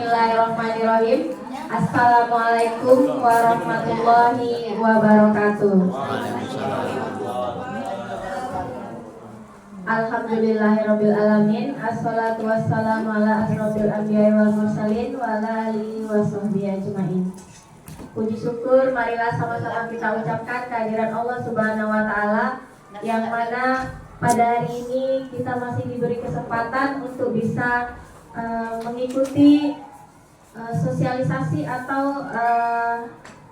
Bismillahirrahmanirrahim. Assalamualaikum warahmatullahi wabarakatuh. Alhamdulillahirabbil alamin. Assalatu wassalamu ala asrofil anbiya'i wal mursalin wa ala alihi washabbihi ajmain. Puji syukur marilah sama-sama kita ucapkan kehadiran Allah Subhanahu wa taala yang mana pada hari ini kita masih diberi kesempatan untuk bisa mengikuti sosialisasi atau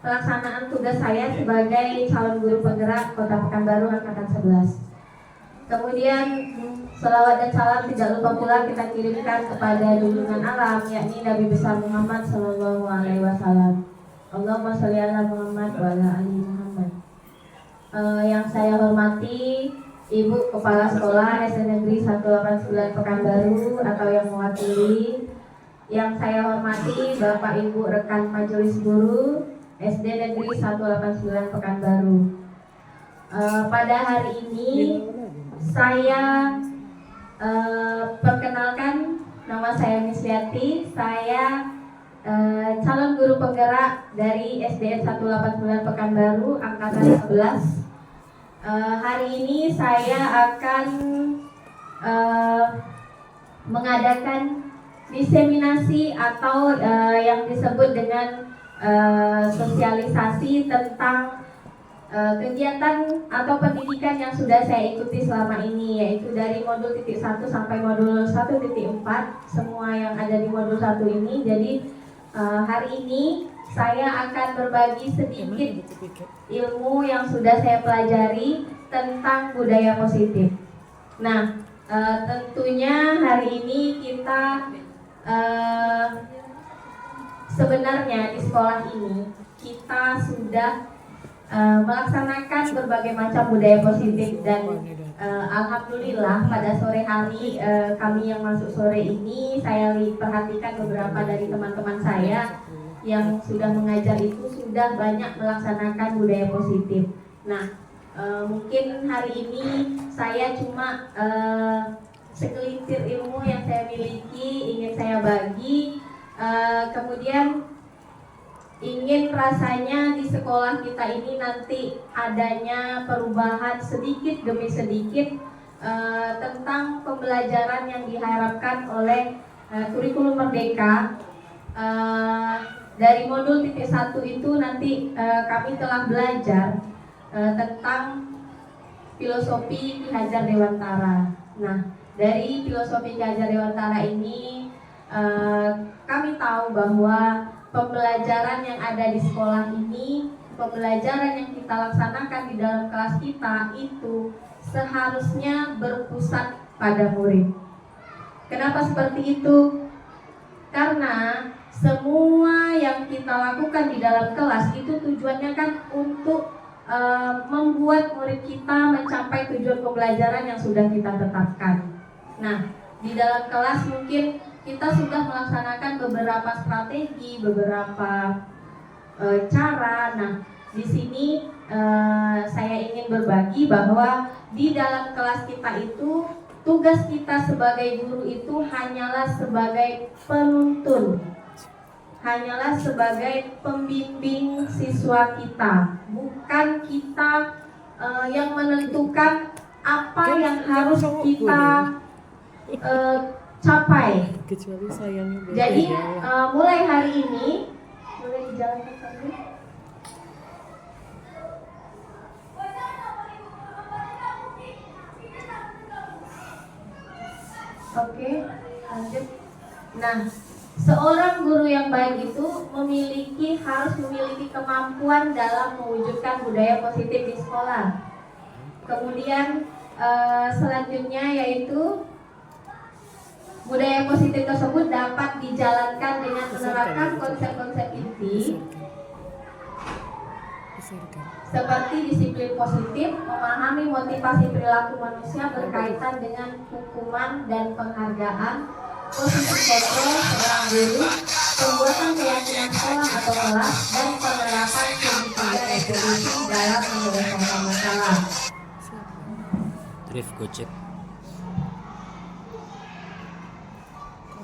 pelaksanaan tugas saya sebagai calon guru penggerak Kota Pekanbaru angkatan 11. Kemudian selawat dan salam tidak lupa pula kita kirimkan kepada junjungan alam, yakni Nabi besar Muhammad Sallallahu Alaihi Wasallam. Allahumma sholli ala Muhammad wa ala ali Muhammad. Yang saya hormati Ibu Kepala Sekolah SD Negeri 189 Pekanbaru atau yang mewakili. Yang saya hormati Bapak Ibu rekan Majelis Guru SD Negeri 189 Pekanbaru. Pada hari ini saya perkenalkan, nama saya Misliati. Saya calon guru penggerak dari SDN 189 Pekanbaru angkatan 11. Hari ini saya akan mengadakan diseminasi atau yang disebut dengan sosialisasi tentang kegiatan atau pendidikan yang sudah saya ikuti selama ini, yaitu dari modul 1 sampai modul 1.4, semua yang ada di modul 1 ini. Jadi hari ini saya akan berbagi sedikit ilmu yang sudah saya pelajari tentang budaya positif. Nah, tentunya hari ini kita sebenarnya di sekolah ini kita sudah melaksanakan berbagai macam budaya positif dan alhamdulillah pada sore hari kami yang masuk sore ini saya perhatikan beberapa dari teman-teman saya yang sudah mengajar itu sudah banyak melaksanakan budaya positif. Nah, mungkin hari ini saya cuma segelintir ilmu yang saya miliki ingin saya bagi, kemudian ingin rasanya di sekolah kita ini nanti adanya perubahan sedikit demi sedikit tentang pembelajaran yang diharapkan oleh kurikulum Merdeka. Dari modul 1 itu nanti kami telah belajar tentang filosofi Ki Hajar Dewantara. Nah, dari filosofi Ki Hajar Dewantara ini kami tahu bahwa pembelajaran yang ada di sekolah ini, pembelajaran yang kita laksanakan di dalam kelas kita itu seharusnya berpusat pada murid. Kenapa seperti itu? Karena semua yang kita lakukan di dalam kelas itu tujuannya kan untuk membuat murid kita mencapai tujuan pembelajaran yang sudah kita tetapkan. Nah, di dalam kelas mungkin kita sudah melaksanakan beberapa strategi, beberapa cara. Nah, di sini saya ingin berbagi bahwa di dalam kelas kita itu tugas kita sebagai guru itu hanyalah sebagai penuntun, hanyalah sebagai pembimbing siswa kita, bukan kita yang menentukan apa yang harus kita capai. Kecuali sayangnya beda. Jadi mulai hari ini, mulai dijalankan tadi. Oke, lanjut. Nah, seorang guru yang baik itu harus memiliki kemampuan dalam mewujudkan budaya positif di sekolah. Kemudian selanjutnya yaitu budaya positif tersebut dapat dijalankan dengan menerapkan konsep-konsep inti seperti disiplin positif, memahami motivasi perilaku manusia berkaitan dengan hukuman dan penghargaan, posisi kontrol seorang guru, pembuatan keyakinan sekolah atau kelas, dan penerapan kebijakan evolusi dalam menyelesaikan masalah. Drift Gojek.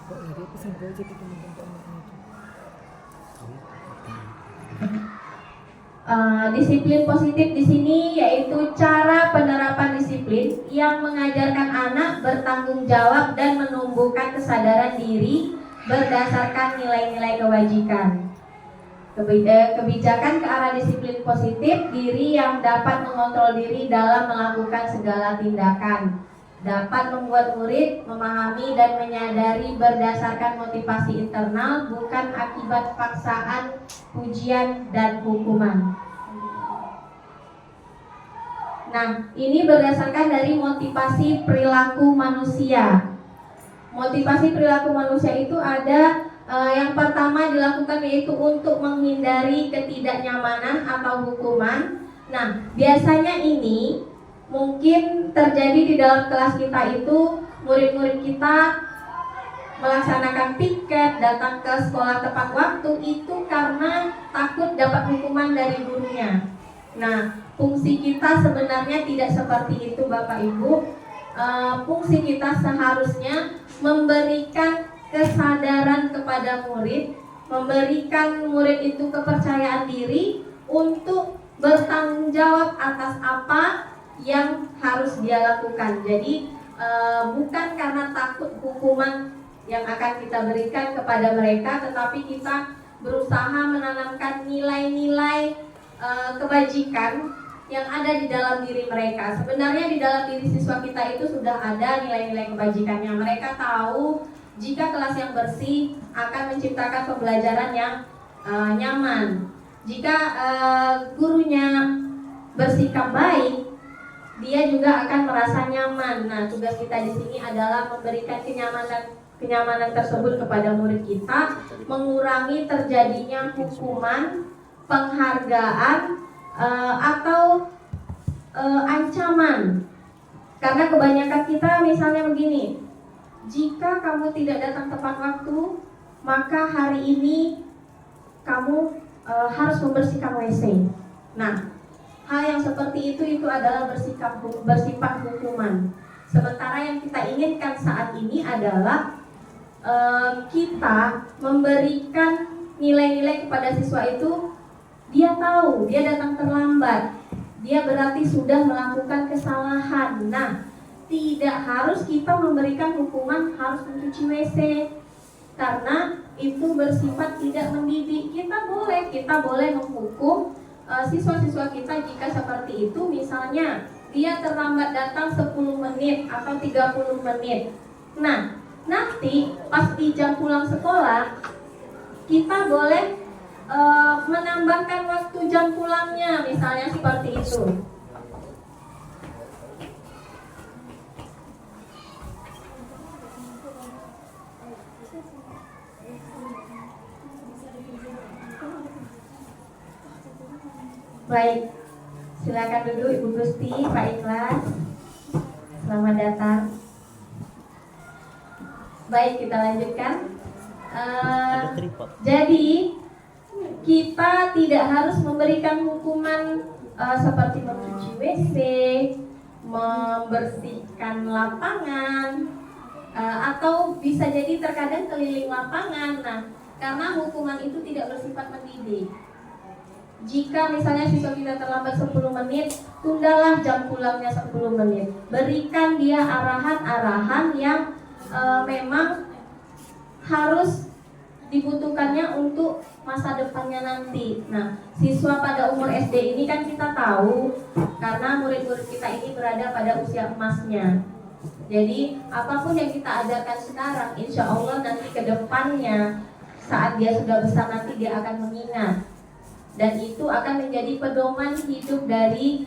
Kok dia pesan Gojek itu teman-teman. Disiplin positif di sini yaitu cara penerapan disiplin yang mengajarkan anak bertanggung jawab dan menumbuhkan kesadaran diri berdasarkan nilai-nilai kewajiban. Kebijakan ke arah disiplin positif, diri yang dapat mengontrol diri dalam melakukan segala tindakan, dapat membuat murid memahami dan menyadari berdasarkan motivasi internal, bukan akibat paksaan, pujian, dan hukuman. Nah, ini berdasarkan dari motivasi perilaku manusia. Motivasi perilaku manusia itu ada yang pertama dilakukan yaitu untuk menghindari ketidaknyamanan atau hukuman. Nah, biasanya ini mungkin terjadi di dalam kelas kita itu, murid-murid kita melaksanakan piket, datang ke sekolah tepat waktu itu karena takut dapat hukuman dari gurunya. Nah, fungsi kita sebenarnya tidak seperti itu Bapak Ibu. Fungsi kita seharusnya memberikan kesadaran kepada murid, memberikan murid itu kepercayaan diri untuk bertanggung jawab atas apa yang harus dia lakukan. Jadi bukan karena takut hukuman yang akan kita berikan kepada mereka, tetapi kita berusaha menanamkan nilai-nilai kebajikan yang ada di dalam diri mereka. Sebenarnya di dalam diri siswa kita itu sudah ada nilai-nilai kebajikannya. Mereka tahu jika kelas yang bersih akan menciptakan pembelajaran yang nyaman. Jika gurunya bersikap baik, dia juga akan merasa nyaman. Nah, tugas kita di sini adalah memberikan kenyamanan tersebut kepada murid kita, mengurangi terjadinya hukuman, penghargaan, atau ancaman. Karena kebanyakan kita misalnya begini, jika kamu tidak datang tepat waktu, maka hari ini kamu harus membersihkan WC. Nah, hal yang seperti itu adalah bersifat hukuman. Sementara yang kita inginkan saat ini adalah kita memberikan nilai-nilai kepada siswa itu. Dia tahu, dia datang terlambat, dia berarti sudah melakukan kesalahan. Nah, tidak harus kita memberikan hukuman harus mencuci WC, karena itu bersifat tidak mendidik. Kita boleh menghukum siswa-siswa kita jika seperti itu. Misalnya dia terlambat datang 10 menit atau 30 menit. Nah, nanti pas di jam pulang sekolah kita boleh menambahkan waktu jam pulangnya, misalnya seperti itu. Baik, silakan duduk Ibu Gusti, Pak Ikhlas. Selamat datang. Baik, kita lanjutkan. Jadi kita tidak harus memberikan hukuman seperti mencuci WC, membersihkan lapangan, atau bisa jadi terkadang keliling lapangan. Nah, karena hukuman itu tidak bersifat mendidik. Jika misalnya siswa kita terlambat 10 menit, tundalah jam pulangnya 10 menit. Berikan dia arahan-arahan yang memang harus dibutuhkannya untuk masa depannya nanti. Nah, siswa pada umur SD ini kan kita tahu, karena murid-murid kita ini berada pada usia emasnya. Jadi apapun yang kita ajarkan sekarang, insya Allah nanti ke depannya saat dia sudah besar nanti dia akan mengingat. Dan itu akan menjadi pedoman hidup dari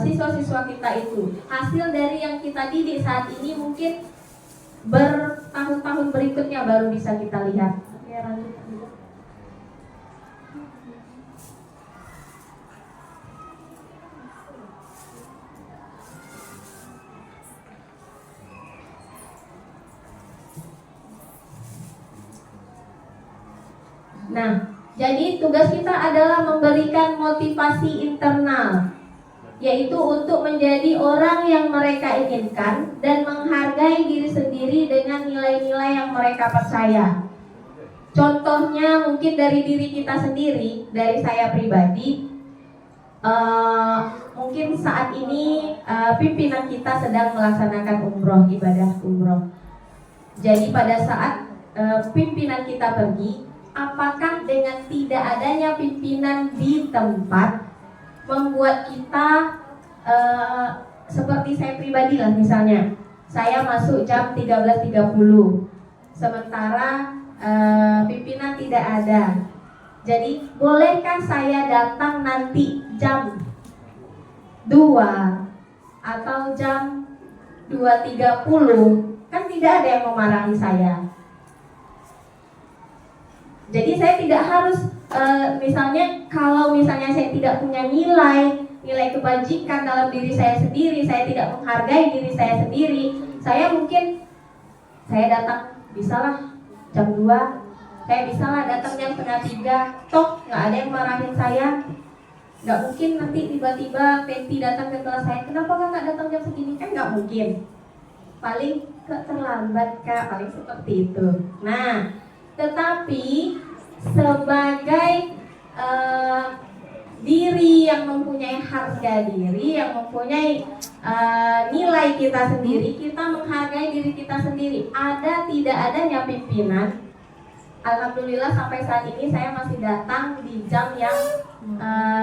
siswa-siswa kita itu. Hasil dari yang kita didik saat ini mungkin bertahun-tahun berikutnya baru bisa kita lihat. Ya, nah, jadi tugas kita adalah memberikan motivasi internal, yaitu untuk menjadi orang yang mereka inginkan dan menghargai diri sendiri dengan nilai-nilai yang mereka percaya. Contohnya mungkin dari diri kita sendiri, dari saya pribadi. mungkin saat ini pimpinan kita sedang melaksanakan umroh, ibadah umroh. Jadi pada saat pimpinan kita pergi, apakah dengan tidak adanya pimpinan di tempat membuat kita seperti saya pribadi lah, misalnya saya masuk jam 13.30, sementara pimpinan tidak ada. Jadi bolehkah saya datang nanti jam 2 atau jam 2.30? Kan tidak ada yang memarahi saya. Jadi saya tidak harus misalnya kalau misalnya saya tidak punya nilai kebajikan dalam diri saya sendiri, saya tidak menghargai diri saya sendiri, saya mungkin saya datang bisalah jam 2, saya bisalah datang jam 2:30, toh nggak ada yang marahin saya. Nggak mungkin nanti tiba-tiba Penti datang ke kelas saya, kenapa nggak datang jam segini? Kan nggak mungkin. Paling terlambat Kak, paling seperti itu. Nah, tetapi sebagai diri yang mempunyai harga diri, yang mempunyai nilai kita sendiri, kita menghargai diri kita sendiri. Ada tidak adanya pimpinan, alhamdulillah sampai saat ini saya masih datang di jam yang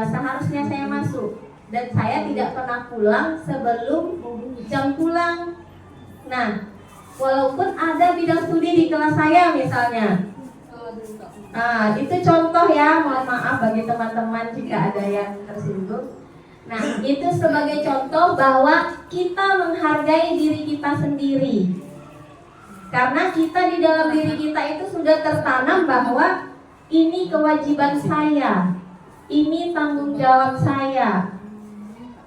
seharusnya saya masuk, dan saya tidak pernah pulang sebelum jam pulang. Nah, walaupun ada bidang studi di kelas saya misalnya, itu contoh ya, mohon maaf bagi teman-teman jika ada yang tersinggung. Nah, itu sebagai contoh bahwa kita menghargai diri kita sendiri. Karena kita di dalam diri kita itu sudah tertanam bahwa ini kewajiban saya, ini tanggung jawab saya.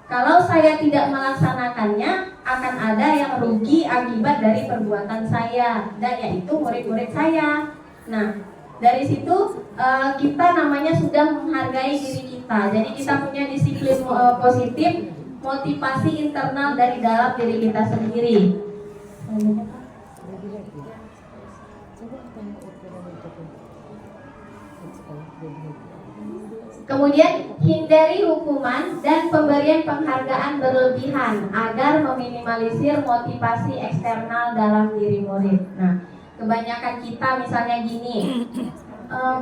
Kalau saya tidak melaksanakannya, akan ada yang rugi akibat dari perbuatan saya, dan yaitu murid-murid saya. Nah, dari situ kita namanya sudah menghargai diri kita. Jadi kita punya disiplin positif, motivasi internal dari dalam diri kita sendiri. Kemudian hindari hukuman dan pemberian penghargaan berlebihan agar meminimalisir motivasi eksternal dalam diri murid. Nah, kebanyakan kita misalnya gini,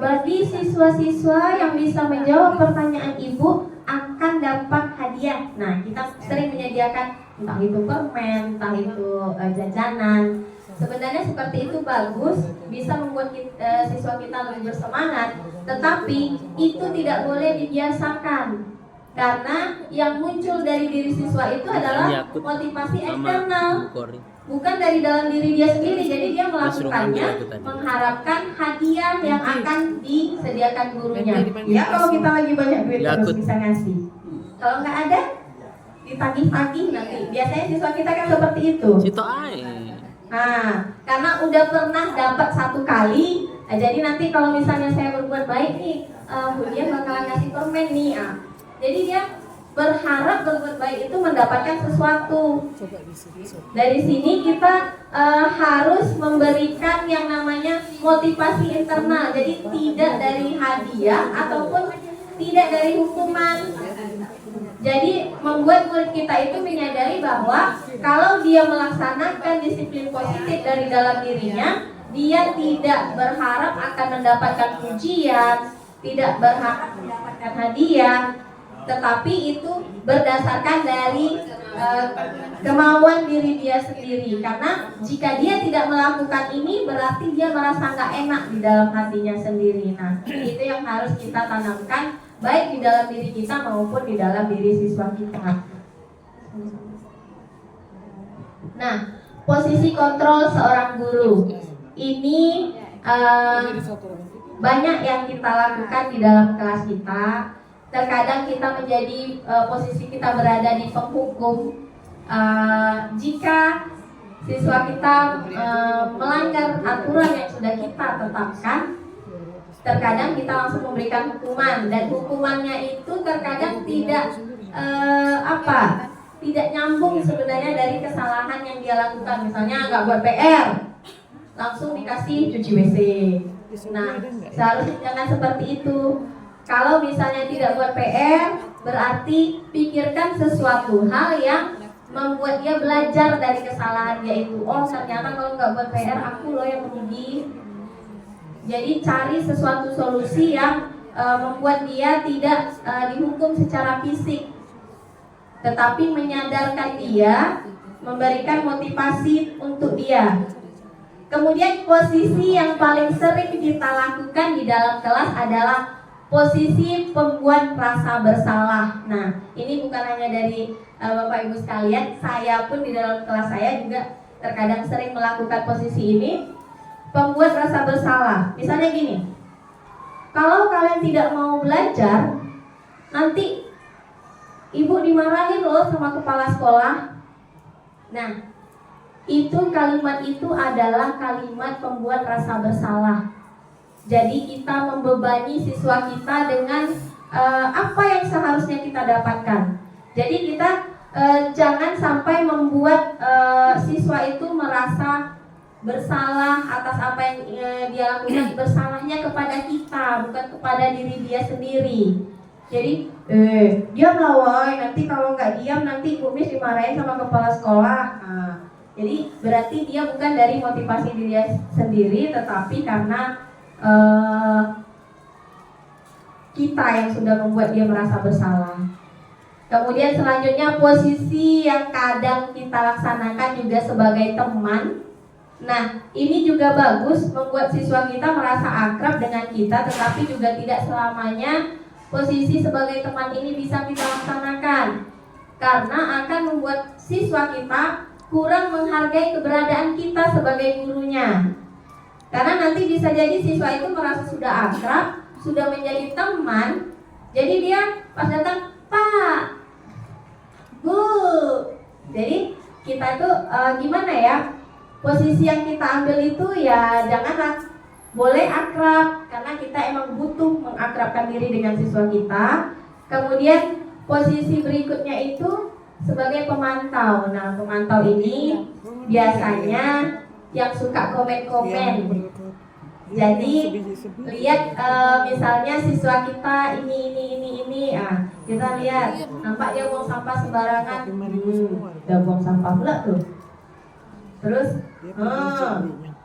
bagi siswa-siswa yang bisa menjawab pertanyaan ibu akan dapat hadiah. Nah, kita sering menyediakan entah itu permen, entah itu jajanan. Sebenarnya seperti itu bagus, bisa membuat siswa kita lebih bersemangat. Tetapi itu tidak boleh dibiasakan, karena yang muncul dari diri siswa itu adalah motivasi eksternal, bukan dari dalam diri dia sendiri. Jadi dia melakukannya mengharapkan hadiah yang akan disediakan gurunya. Ya, kalau kita lagi banyak duit terus bisa ngasih. Kalau nggak ada, ditagih-tagih nanti. Biasanya siswa kita kan seperti itu. Nah, karena udah pernah dapat satu kali, jadi nanti kalau misalnya saya berbuat baik nih, dia bakalan ngasih permen nih. Jadi dia berharap berbuat baik itu mendapatkan sesuatu. Dari sini kita harus memberikan yang namanya motivasi internal. Jadi tidak dari hadiah ataupun tidak dari hukuman. Jadi membuat murid kita itu menyadari bahwa kalau dia melaksanakan disiplin positif dari dalam dirinya, dia tidak berharap akan mendapatkan pujian, tidak berharap mendapatkan hadiah, tetapi itu berdasarkan dari kemauan diri dia sendiri. Karena jika dia tidak melakukan ini, berarti dia merasa nggak enak di dalam hatinya sendiri. Nah, itu yang harus kita tanamkan, baik di dalam diri kita maupun di dalam diri siswa kita. Nah, posisi kontrol seorang guru ini banyak yang kita lakukan di dalam kelas kita. Terkadang kita menjadi posisi kita berada di penghukum. Jika siswa kita melanggar aturan yang sudah kita tetapkan, terkadang kita langsung memberikan hukuman, dan hukumannya itu terkadang tidak nyambung sebenarnya dari kesalahan yang dia lakukan. Misalnya nggak buat PR, langsung dikasih cuci WC. Nah, seharusnya jangan seperti itu. Kalau misalnya tidak buat PR, berarti pikirkan sesuatu hal yang membuat dia belajar dari kesalahan dia itu. Oh, ternyata kalau nggak buat PR, aku loh yang merugi. Jadi cari sesuatu solusi yang membuat dia tidak dihukum secara fisik, tetapi menyadarkan dia, memberikan motivasi untuk dia. Kemudian posisi yang paling sering kita lakukan di dalam kelas adalah posisi pembuat rasa bersalah. Nah, ini bukan hanya dari Bapak Ibu sekalian, saya pun di dalam kelas saya juga terkadang sering melakukan posisi ini, pembuat rasa bersalah. Misalnya gini, kalau kalian tidak mau belajar, nanti ibu dimarahin loh sama kepala sekolah. Nah, itu kalimat itu adalah kalimat pembuat rasa bersalah. Jadi kita membebani siswa kita dengan apa yang seharusnya kita dapatkan. Jadi kita jangan sampai membuat siswa itu merasa bersalah atas apa yang dia lakukan. Bersalahnya kepada kita, bukan kepada diri dia sendiri. Jadi diamlah woy, nanti kalau nggak diam nanti Bu Miss dimarahin sama kepala sekolah. Jadi berarti dia bukan dari motivasi diri dia sendiri, tetapi karena kita yang sudah membuat dia merasa bersalah. Kemudian selanjutnya posisi yang kadang kita laksanakan juga sebagai teman. Nah, ini juga bagus membuat siswa kita merasa akrab dengan kita, tetapi juga tidak selamanya posisi sebagai teman ini bisa kita laksanakan, karena akan membuat siswa kita kurang menghargai keberadaan kita sebagai gurunya. Karena nanti bisa jadi siswa itu merasa sudah akrab, sudah menjadi teman, jadi dia pas datang, Pak, Bu. Jadi kita itu gimana ya, posisi yang kita ambil itu ya janganlah, boleh akrab, karena kita emang butuh mengakrabkan diri dengan siswa kita. Kemudian posisi berikutnya itu sebagai pemantau. Nah, pemantau ini biasanya yang suka komen-komen. Jadi lihat misalnya siswa kita ini, kita lihat nampak dia buang sampah sembarangan, udah buang sampah pula tuh. Terus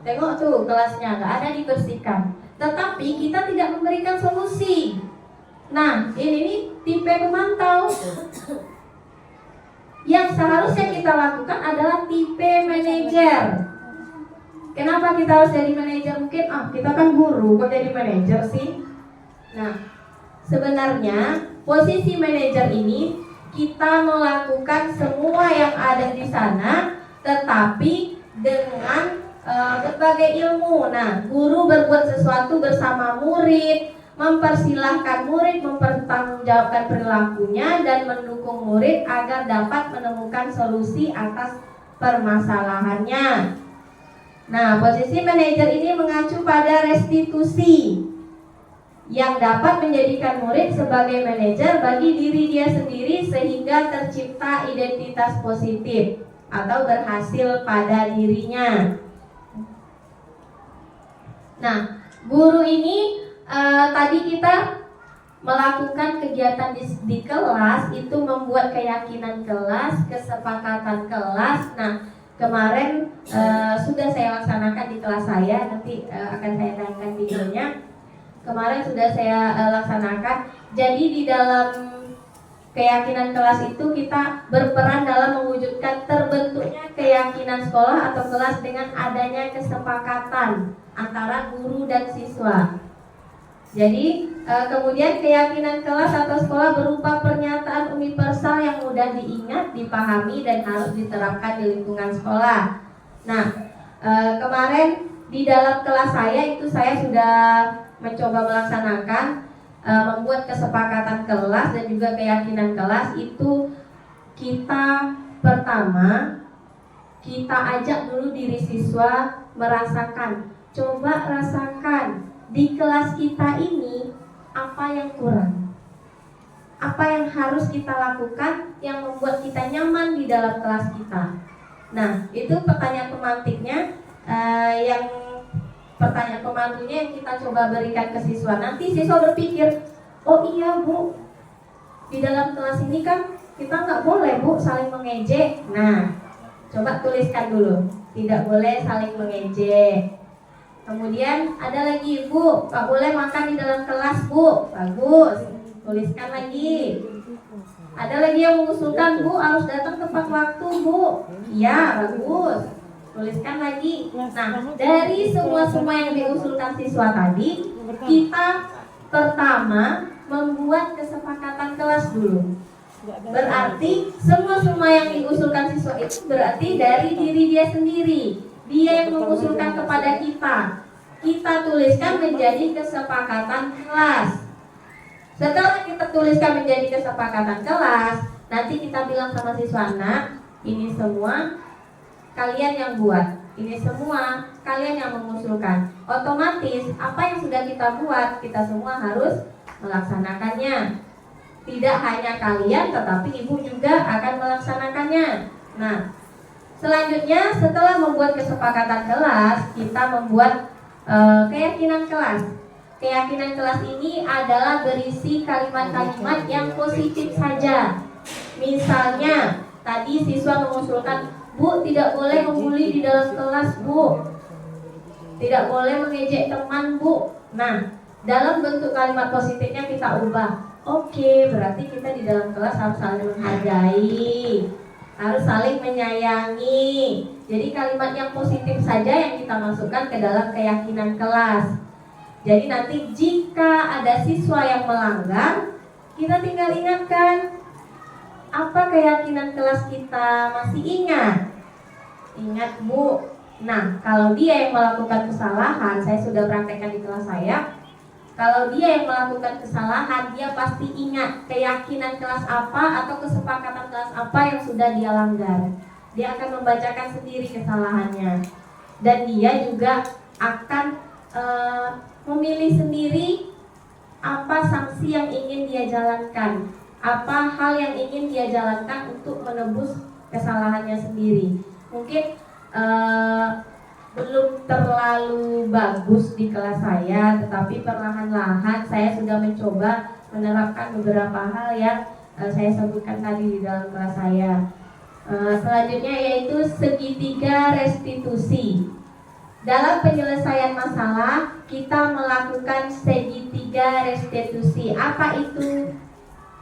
tengok tuh kelasnya nggak ada dibersihkan, tetapi kita tidak memberikan solusi. Nah, ini nih tipe pemantau. Yang seharusnya kita lakukan adalah tipe manajer. Kenapa kita harus jadi manajer? Mungkin kita kan guru, kok jadi manajer sih? Nah, sebenarnya posisi manajer ini kita melakukan semua yang ada di sana, tetapi dengan berbagai ilmu. Nah, guru berbuat sesuatu bersama murid, mempersilahkan murid mempertanggungjawabkan perilakunya dan mendukung murid agar dapat menemukan solusi atas permasalahannya. Nah, posisi manajer ini mengacu pada restitusi yang dapat menjadikan murid sebagai manajer bagi diri dia sendiri sehingga tercipta identitas positif atau berhasil pada dirinya. Nah, guru ini tadi kita melakukan kegiatan di kelas itu membuat keyakinan kelas, kesepakatan kelas. Nah, kemarin sudah saya laksanakan di kelas saya, nanti akan saya tayangkan videonya. Kemarin sudah saya laksanakan. Jadi di dalam keyakinan kelas itu kita berperan dalam mewujudkan terbentuknya keyakinan sekolah atau kelas dengan adanya kesepakatan antara guru dan siswa. Jadi kemudian keyakinan kelas atau sekolah berupa pernyataan universal yang mudah diingat, dipahami, dan harus diterapkan di lingkungan sekolah. Nah, kemarin di dalam kelas saya itu saya sudah mencoba melaksanakan membuat kesepakatan kelas dan juga keyakinan kelas itu. Kita pertama kita ajak dulu diri siswa merasakan, coba rasakan di kelas kita ini apa yang kurang, apa yang harus kita lakukan yang membuat kita nyaman di dalam kelas kita. Nah, itu pertanyaan pemantiknya, yang pertanyaan pemantiknya yang kita coba berikan ke siswa. Nanti siswa berpikir, Oh iya Bu, di dalam kelas ini kan kita nggak boleh Bu saling mengejek. Nah, coba tuliskan dulu, tidak boleh saling mengejek. Kemudian ada lagi, Bu, nggak boleh makan di dalam kelas Bu. Bagus, tuliskan lagi. Ada lagi yang mengusulkan, Bu, harus datang tepat waktu Bu. Iya, bagus, tuliskan lagi. Nah, dari semua yang diusulkan siswa tadi, kita pertama membuat kesepakatan kelas dulu. Berarti semua yang diusulkan siswa itu berarti dari diri dia sendiri. Dia yang mengusulkan kepada kita. Kita tuliskan menjadi kesepakatan kelas. Setelah kita tuliskan menjadi kesepakatan kelas, nanti kita bilang sama siswa, "Nak, ini semua kalian yang buat. Ini semua kalian yang mengusulkan." Otomatis apa yang sudah kita buat, kita semua harus melaksanakannya. Tidak hanya kalian, tetapi ibu juga akan melaksanakannya. Nah, selanjutnya setelah membuat kesepakatan kelas, kita membuat keyakinan kelas. Keyakinan kelas ini adalah berisi kalimat-kalimat yang positif saja. Misalnya, tadi siswa mengusulkan, "Bu, tidak boleh membuli di dalam kelas, Bu. Tidak boleh mengejek teman, Bu." Nah, dalam bentuk kalimat positifnya kita ubah. Oke, berarti kita di dalam kelas harus saling menghargai, harus saling menyayangi. Jadi kalimat yang positif saja yang kita masukkan ke dalam keyakinan kelas. Jadi nanti jika ada siswa yang melanggar, kita tinggal ingatkan, apa keyakinan kelas kita, masih ingat? Ingat Bu. Nah, kalau dia yang melakukan kesalahan, saya sudah praktekkan di kelas saya. Kalau dia yang melakukan kesalahan, dia pasti ingat keyakinan kelas apa atau kesepakatan kelas apa yang sudah dia langgar. Dia akan membacakan sendiri kesalahannya. Dan dia juga akan memilih sendiri apa sanksi yang ingin dia jalankan, apa hal yang ingin dia jalankan untuk menebus kesalahannya sendiri. Mungkin belum terlalu bagus di kelas saya, tetapi perlahan-lahan saya sudah mencoba menerapkan beberapa hal yang saya sebutkan tadi di dalam kelas saya. Selanjutnya yaitu segitiga restitusi. Dalam penyelesaian masalah, kita melakukan segitiga restitusi. Apa itu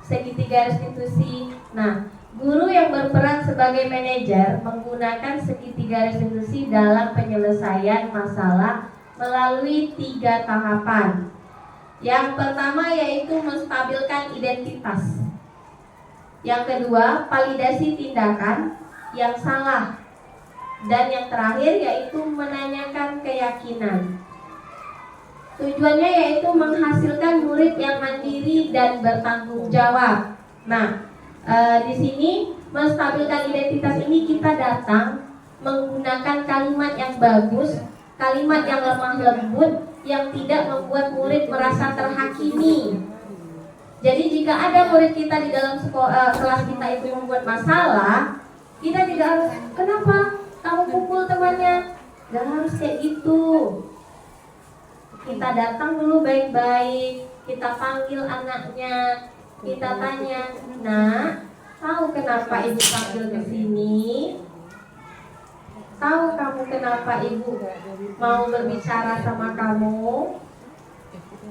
segitiga restitusi? Nah, guru yang berperan sebagai manajer menggunakan segitiga restitusi dalam penyelesaian masalah melalui 3 tahapan. Yang pertama yaitu menstabilkan identitas. Yang kedua, validasi tindakan yang salah. Dan yang terakhir yaitu menanyakan keyakinan. Tujuannya yaitu menghasilkan murid yang mandiri dan bertanggung jawab. Nah, di sini menstabilkan identitas ini kita datang menggunakan kalimat yang bagus, kalimat yang lemah lembut, yang tidak membuat murid merasa terhakimi. Jadi jika ada murid kita di dalam kelas kita itu membuat masalah, kita tidak harus, "Kenapa kamu pukul temannya?" Gak harus kayak gitu. Kita datang dulu baik-baik, kita panggil anaknya, kita tanya, "Nak, tahu kenapa ibu panggil ke sini? Tahu kamu kenapa ibu mau berbicara sama kamu?"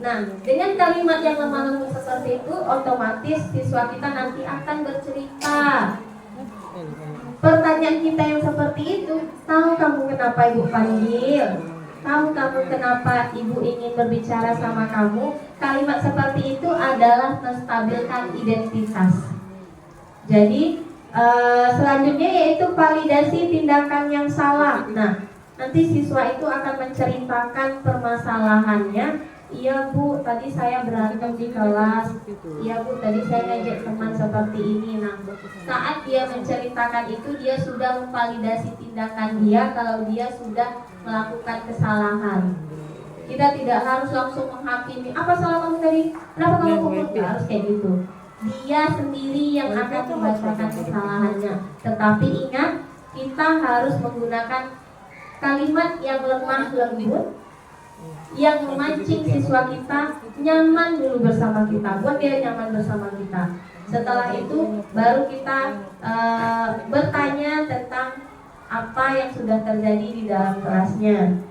Nah, dengan kalimat yang lemah lembut seperti itu, otomatis siswa kita nanti akan bercerita. Pertanyaan kita yang seperti itu, "Tahu kamu kenapa ibu panggil? Tahu kamu kenapa ibu ingin berbicara sama kamu?" Kalimat seperti itu adalah menstabilkan identitas. Jadi selanjutnya yaitu validasi tindakan yang salah. Nah, nanti siswa itu akan menceritakan permasalahannya. "Iya Bu, tadi saya berantem di kelas. Iya Bu, tadi saya ngejek teman seperti ini." Nah, saat dia menceritakan itu, dia sudah memvalidasi tindakan dia kalau dia sudah melakukan kesalahan. Kita tidak harus langsung menghakimi, "Apa salah kamu tadi? Kenapa kamu pukul?" Tidak harus kayak gitu. Dia sendiri yang akan membacakan kesalahannya. Tetapi ingat, kita harus menggunakan kalimat yang lemah lembut, yang memancing siswa kita nyaman dulu bersama kita, buat dia nyaman bersama kita. Setelah itu baru kita bertanya tentang apa yang sudah terjadi di dalam kelasnya.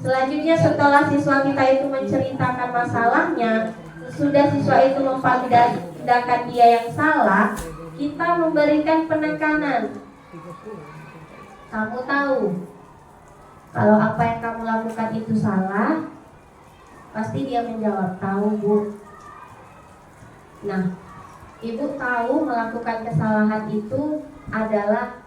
Selanjutnya setelah siswa kita itu menceritakan masalahnya, sudah siswa itu memvalidakan dia yang salah, kita memberikan penekanan. Kamu tahu kalau apa yang kamu lakukan itu salah? Pasti dia menjawab, tahu Bu. Nah, Ibu tahu melakukan kesalahan itu adalah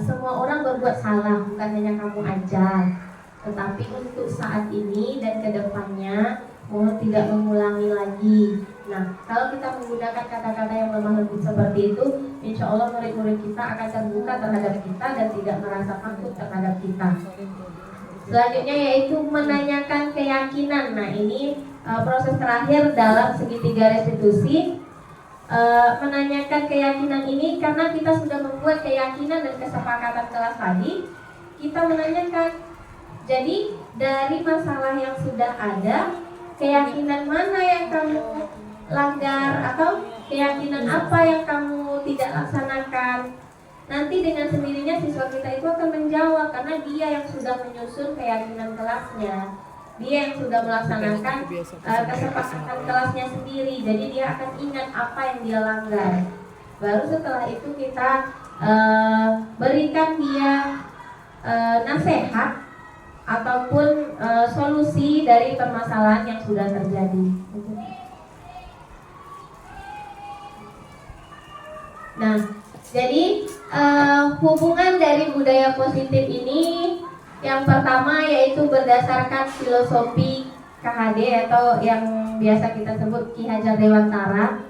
semua orang berbuat salah, bukan hanya kamu aja. Tetapi untuk saat ini dan kedepannya mohon tidak mengulangi lagi. Nah, kalau kita menggunakan kata-kata yang lemah lembut seperti itu, insya Allah murid-murid kita akan terbuka terhadap kita dan tidak merasa takut terhadap kita. Selanjutnya yaitu menanyakan keyakinan. Nah, ini proses terakhir dalam segitiga restitusi. Menanyakan keyakinan ini karena kita sudah membuat keyakinan dan kesepakatan kelas tadi, kita menanyakan. Jadi dari masalah yang sudah ada, keyakinan mana yang kamu langgar atau keyakinan apa yang kamu tidak laksanakan. Nanti dengan sendirinya siswa kita itu akan menjawab karena dia yang sudah menyusun keyakinan kelasnya. Dia yang sudah melaksanakan kesepakatan kelasnya sendiri. Jadi dia akan ingat apa yang dia langgar. Baru setelah itu kita berikan dia nasihat ataupun solusi dari permasalahan yang sudah terjadi. Nah, jadi hubungan dari budaya positif ini yang pertama yaitu berdasarkan filosofi KHD atau yang biasa kita sebut Ki Hajar Dewantara.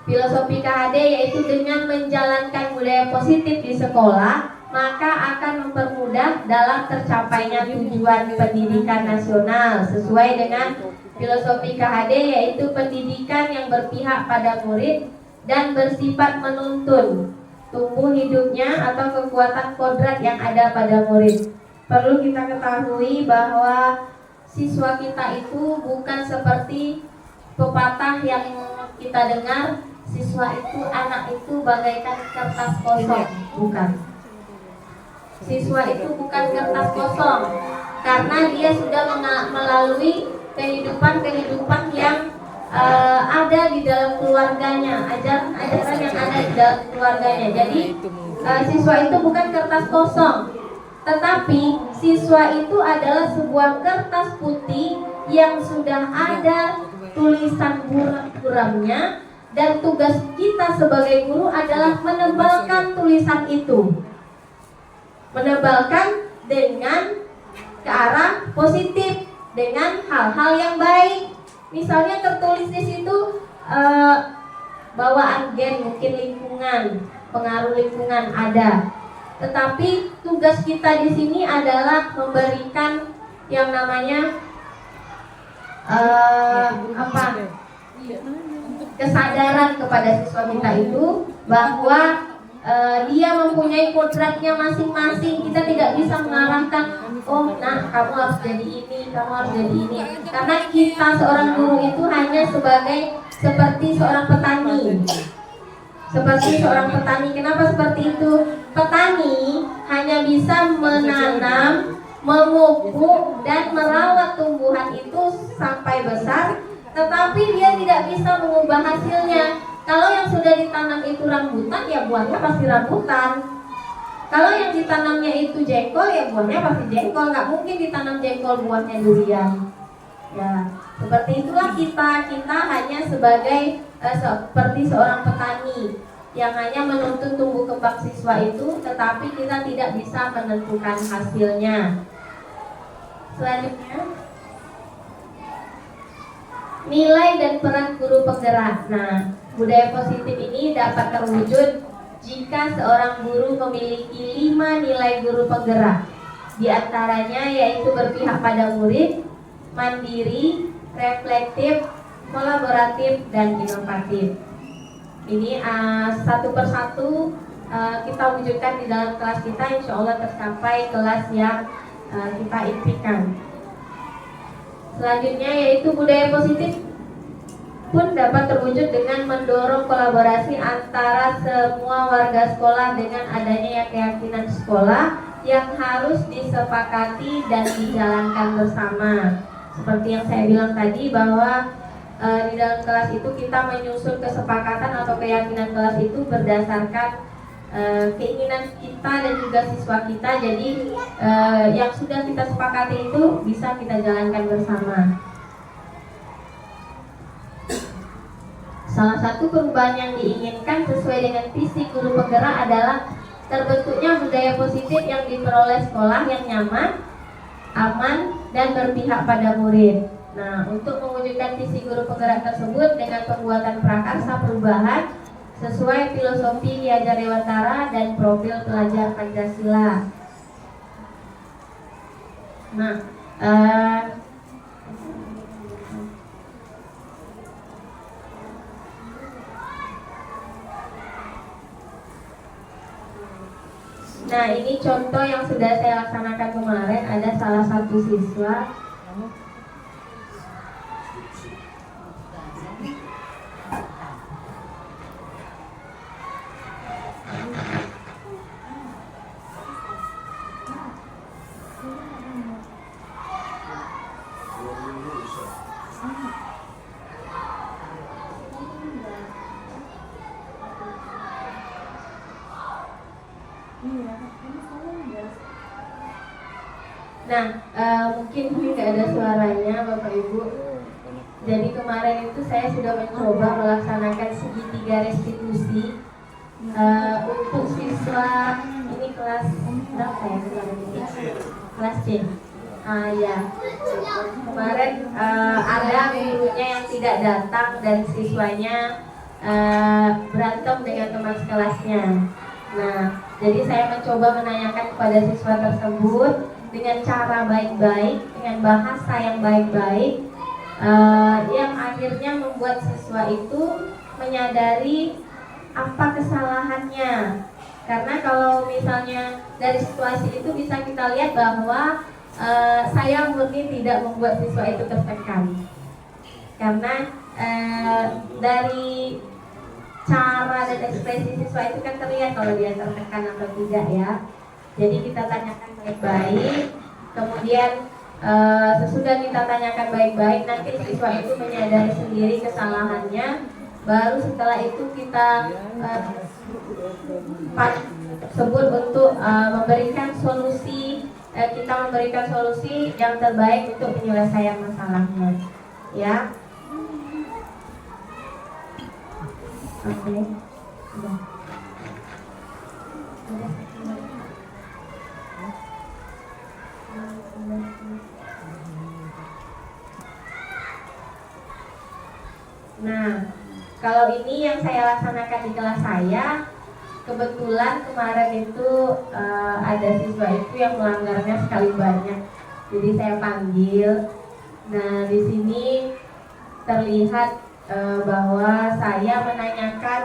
Filosofi KHD yaitu dengan menjalankan budaya positif di sekolah, maka akan mempermudah dalam tercapainya tujuan pendidikan nasional sesuai dengan filosofi KHD yaitu pendidikan yang berpihak pada murid dan bersifat menuntun tumbuh hidupnya atau kekuatan kodrat yang ada pada murid. Perlu kita ketahui bahwa siswa kita itu bukan seperti pepatah yang kita dengar, siswa itu, anak itu bagaikan kertas kosong. Bukan. Siswa itu bukan kertas kosong, karena dia sudah melalui kehidupan yang ada di dalam keluarganya, ajaran yang ada di dalam keluarganya. Jadi siswa itu bukan kertas kosong, tetapi siswa itu adalah sebuah kertas putih yang sudah ada tulisan buram-buramnya, dan tugas kita sebagai guru adalah menebalkan tulisan itu, menebalkan dengan ke arah positif, dengan hal-hal yang baik. Misalnya tertulis di situ bawaan gen, mungkin lingkungan, pengaruh lingkungan ada. Tetapi tugas kita di sini adalah memberikan yang namanya kesadaran kepada siswa kita itu bahwa dia mempunyai kodratnya masing-masing. Kita tidak bisa mengarahkan, oh nah kamu harus jadi ini, kamu harus jadi ini. Karena kita seorang guru itu hanya seperti seorang petani. Seperti seorang petani. Kenapa seperti itu? Petani hanya bisa menanam, memupuk dan merawat tumbuhan itu sampai besar, tetapi dia tidak bisa mengubah hasilnya. Kalau yang sudah ditanam itu rambutan, ya buahnya pasti rambutan. Kalau yang ditanamnya itu jengkol, ya buahnya pasti jengkol. Nggak mungkin ditanam jengkol buahnya durian. Ya, seperti itulah kita hanya sebagai seperti seorang petani yang hanya menuntun tumbuh kembang siswa itu, tetapi kita tidak bisa menentukan hasilnya. Selanjutnya, nilai dan peran guru penggerak. Nah, budaya positif ini dapat terwujud jika seorang guru memiliki 5 nilai guru penggerak. Di antaranya yaitu berpihak pada murid, mandiri, reflektif, kolaboratif, dan inovatif. Ini satu persatu kita wujudkan di dalam kelas kita. Insya Allah tercapai kelas yang kita impikan. Selanjutnya yaitu budaya positif pun dapat terwujud dengan mendorong kolaborasi antara semua warga sekolah dengan adanya keyakinan sekolah yang harus disepakati dan dijalankan bersama. Seperti yang saya bilang tadi bahwa di dalam kelas itu kita menyusun kesepakatan atau keyakinan kelas itu berdasarkan keinginan kita dan juga siswa kita. Jadi yang sudah kita sepakati itu bisa kita jalankan bersama. Salah satu perubahan yang diinginkan sesuai dengan visi guru penggerak adalah terbentuknya budaya positif yang diperoleh sekolah yang nyaman, aman, dan berpihak pada murid. Nah, untuk mewujudkan visi guru penggerak tersebut dengan pembuatan prakarsa perubahan sesuai filosofi Ki Hajar Dewantara dan profil pelajar Pancasila. Nah, ini contoh yang sudah saya laksanakan kemarin. Ada salah satu siswa mungkin ini nggak ada suaranya Bapak Ibu. Jadi kemarin itu saya sudah mencoba melaksanakan segitiga restitusi untuk siswa ini kelas berapa ya kemarin ini? Kelas C. Ya. Kemarin ada gurunya yang tidak datang dan siswanya berantem dengan teman sekelasnya. Nah, jadi saya mencoba menanyakan kepada siswa tersebut dengan cara baik-baik, dengan bahasa yang baik-baik, yang akhirnya membuat siswa itu menyadari apa kesalahannya. Karena kalau misalnya dari situasi itu bisa kita lihat bahwa saya murni tidak membuat siswa itu tertekan. Karena dari cara dan ekspresi siswa itu kan terlihat kalau dia tertekan atau tidak ya. Jadi kita tanyakan baik-baik, kemudian sesudah kita tanyakan baik-baik, nanti siswa itu menyadari sendiri kesalahannya. Baru setelah itu kita sebut untuk memberikan solusi, kita memberikan solusi yang terbaik untuk penyelesaian masalahnya, ya. Oke. Nah, kalau ini yang saya laksanakan di kelas saya, kebetulan kemarin itu ada siswa itu yang melanggarnya sekali banyak, jadi saya panggil. Nah, di sini terlihat bahwa saya menanyakan,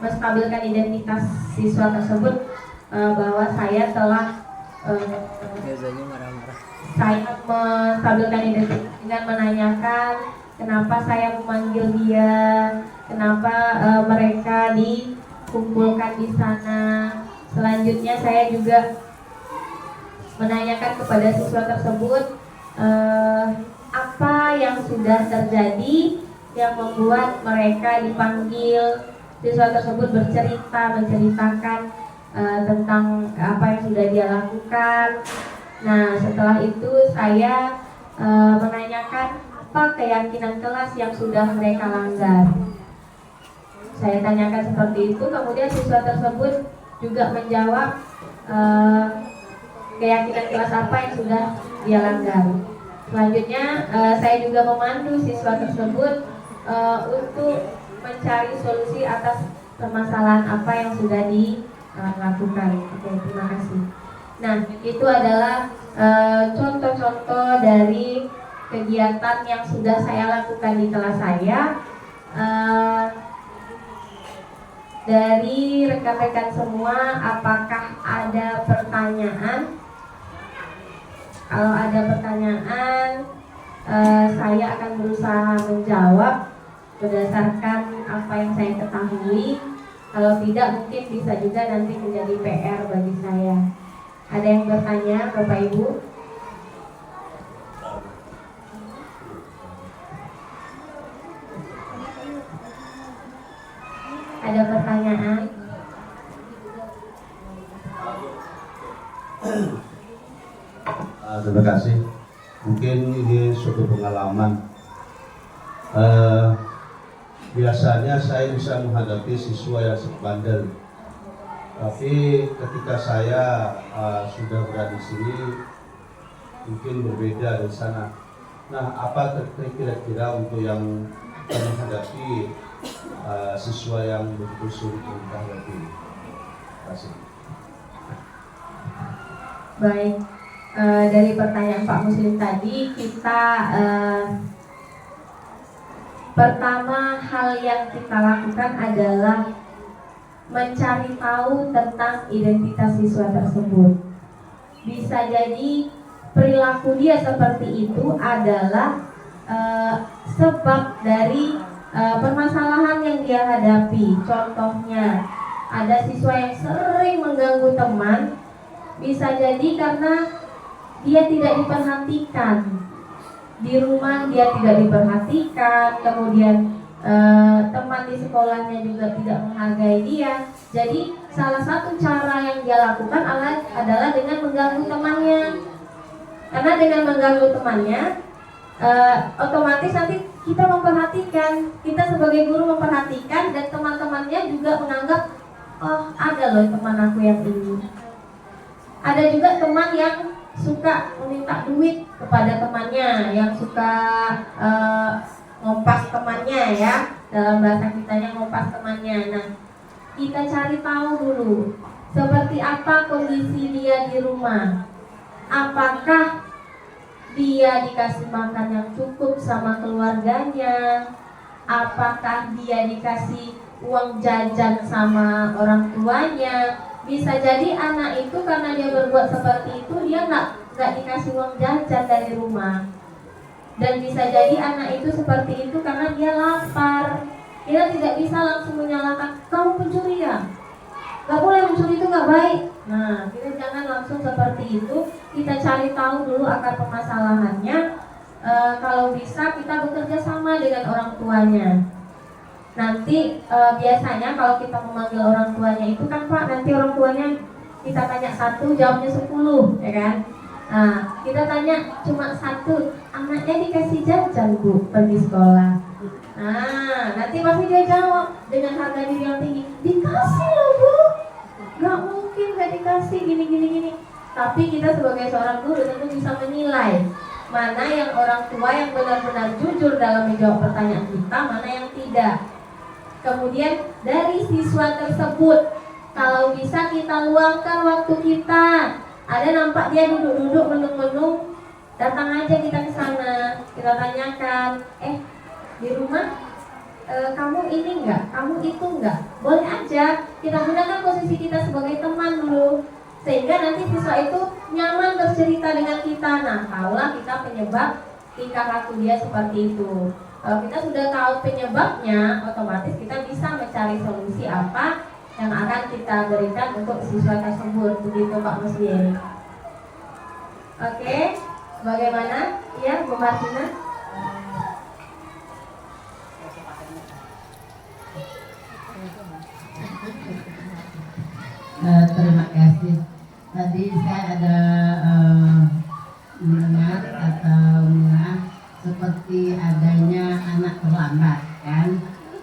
menstabilkan identitas siswa tersebut, bahwa saya telah saya menstabilkan identitas dengan menanyakan kenapa saya memanggil dia, kenapa mereka dikumpulkan di sana. Selanjutnya saya juga menanyakan kepada siswa tersebut apa yang sudah terjadi yang membuat mereka dipanggil. Siswa tersebut menceritakan tentang apa yang sudah dia lakukan. Nah, setelah itu saya menanyakan apa keyakinan kelas yang sudah mereka langgar. Saya tanyakan seperti itu, kemudian siswa tersebut juga menjawab keyakinan kelas apa yang sudah dia langgar. Selanjutnya saya juga memandu siswa tersebut untuk mencari solusi atas permasalahan apa yang sudah dilakukan. Oke, terima kasih. Nah, itu adalah contoh-contoh dari kegiatan yang sudah saya lakukan di kelas saya. Dari rekan-rekan semua, apakah ada pertanyaan? Kalau ada pertanyaan, Saya akan berusaha menjawab berdasarkan apa yang saya ketahui. Kalau tidak mungkin bisa juga nanti menjadi PR bagi saya. Ada yang bertanya, Bapak Ibu? Ada pertanyaan? Terima kasih. Mungkin ini suatu pengalaman. Biasanya saya bisa menghadapi siswa yang sebandel, tapi ketika saya sudah berada di sini, mungkin berbeda dari sana. Nah, apa kira-kira untuk yang menghadapi siswa yang begitu sulit untuk dihadapi? Terima kasih. Baik, dari pertanyaan Pak Muslim tadi, kita pertama hal yang kita lakukan adalah mencari tahu tentang identitas siswa tersebut. Bisa jadi perilaku dia seperti itu adalah sebab dari permasalahan yang dia hadapi. Contohnya, ada siswa yang sering mengganggu teman, bisa jadi karena dia tidak diperhatikan. Di rumah dia tidak diperhatikan, kemudian teman di sekolahnya juga tidak menghargai dia. Jadi salah satu cara yang dia lakukan adalah dengan mengganggu temannya. Karena dengan mengganggu temannya, otomatis nanti kita memperhatikan, kita sebagai guru memperhatikan, dan teman-temannya juga menganggap, oh ada loh teman aku yang ini. Ada juga teman yang suka meminta duit kepada temannya, yang suka ngompas temannya, ya, dalam bahasa kitanya ngompas temannya. Nah, kita cari tahu dulu seperti apa kondisi dia di rumah. Apakah dia dikasih makan yang cukup sama keluarganya? Apakah dia dikasih uang jajan sama orang tuanya? Bisa jadi anak itu karena dia berbuat seperti itu, dia nggak dikasih uang jajan dari rumah. Dan bisa jadi anak itu seperti itu karena dia lapar. Kita tidak bisa langsung menyalahkan, kamu pencuri ya? Gak boleh, mencuri itu gak baik. Nah, kita jangan langsung seperti itu. Kita cari tahu dulu akar permasalahannya. Kalau bisa kita bekerja sama dengan orang tuanya. Nanti biasanya kalau kita memanggil orang tuanya itu kan Pak, nanti orang tuanya kita tanya 1, jawabnya 10, ya kan? Nah, kita tanya cuma 1, anaknya dikasih jajan Bu pergi sekolah. Nah, nanti pasti dia jawab dengan harga diri yang tinggi, dikasih loh Bu, gak mungkin gak dikasih, gini. Tapi kita sebagai seorang guru tentu bisa menilai mana yang orang tua yang benar-benar jujur dalam menjawab pertanyaan kita, mana yang tidak. Kemudian dari siswa tersebut, kalau bisa kita luangkan waktu kita. Ada nampak dia duduk-duduk menung-menung, datang aja kita ke sana. Kita tanyakan, di rumah kamu ini enggak, kamu itu enggak. Boleh aja kita gunakan posisi kita sebagai teman dulu, sehingga nanti siswa itu nyaman bercerita dengan kita. Nah, tahulah kita penyebab tingkah laku dia seperti itu. Kalau kita sudah tahu penyebabnya, otomatis kita bisa mencari solusi apa yang akan kita berikan untuk siswa tersebut. Begitu Pak Muslim. Oke, bagaimana? Ya, Bu Martina. Terima kasih. Tadi saya ada mendengar atau mendengar seperti adanya anak terlambat, kan?